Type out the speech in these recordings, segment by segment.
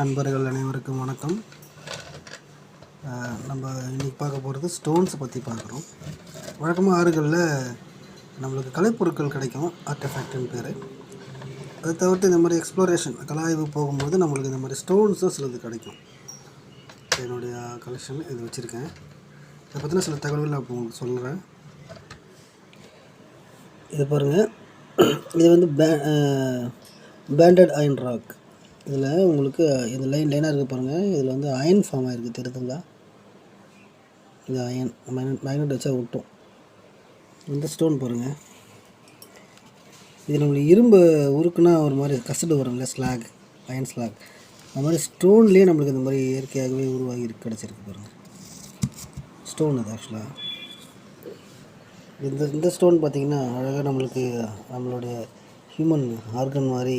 நண்பர்கள் அனைவருக்கும் வணக்கம். நம்ம இன்றைக்கி பார்க்க போகிறது ஸ்டோன்ஸை பற்றி பார்க்குறோம். வழக்கமாக ஆறுகளில் நம்மளுக்கு கலைப்பொருட்கள் கிடைக்கும், ஆர்டெஃபேக்ட்னு பேர். அதை தவிர்த்து இந்த மாதிரி எக்ஸ்ப்ளோரேஷன் கலாய்வு போகும்போது நம்மளுக்கு இந்த மாதிரி ஸ்டோன்ஸும் சிலது கிடைக்கும். என்னுடைய கலெக்ஷன் இது வச்சுருக்கேன். இதை பற்றின சில தகவல்கள் நான் உங்களுக்கு சொல்கிறேன். இது பாருங்கள், இது வந்து பேண்டட் அயன் ராக். இதில் உங்களுக்கு இந்த லைனாக இருக்குது பாருங்கள். இதில் வந்து அயன் ஃபார்ம் ஆகிருக்கு, தெரியுதுங்களா? இது அயன் மேக்னெட் வச்சா விட்டோம். இந்த ஸ்டோன் பாருங்கள், இது நம்மளுக்கு இரும்பு உருக்குனா ஒரு மாதிரி கசடு வரும்ல, ஸ்லாக், அயன் ஸ்லாக். அந்த மாதிரி ஸ்டோன்லேயே நம்மளுக்கு இந்த மாதிரி இயற்கையாகவே உருவாகி கிடச்சிருக்கு பாருங்கள். ஸ்டோன் அது ஆக்சுவலாக இந்த ஸ்டோன் பார்த்திங்கன்னா அழகாக நம்மளுடைய ஹியூமன் ஆர்கன் மாதிரி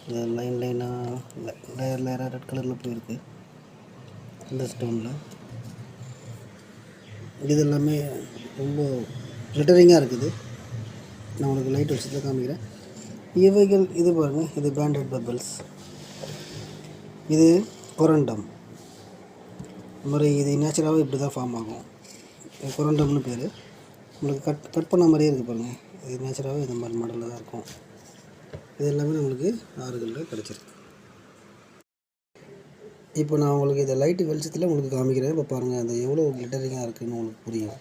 இந்த லைனாக லேயராக ரெட் கலரில் போயிருக்கு. இந்த ஸ்டோனில் இது எல்லாமே ரொம்ப glittering-ஆக இருக்குது. நான் உங்களுக்கு லைட் வச்சு காமிக்கிறேன். இவைகள் இது பாருங்கள், இது பேண்டட் பெபிள்ஸ், இது கொரண்டம். இந்த மாதிரி இது நேச்சுரலாகவே இப்படி தான் ஃபார்ம் ஆகும். கொரண்டம்னு பேர். உங்களுக்கு கட் பண்ண மாதிரியே இருக்குது பாருங்கள். இது நேச்சுரலாகவே இந்த மாதிரி மாடலில் தான் இருக்கும். இது எல்லாமே நம்மளுக்கு ஆறுகளில் கிடச்சிருக்கு. இப்போ நான் உங்களுக்கு இதை லைட்டு வெளிச்சத்தில் உங்களுக்கு காமிக்கிறேன். இப்போ பாருங்கள், அது எவ்வளோ glittering-ஆக இருக்குதுன்னு உங்களுக்கு புரியும்.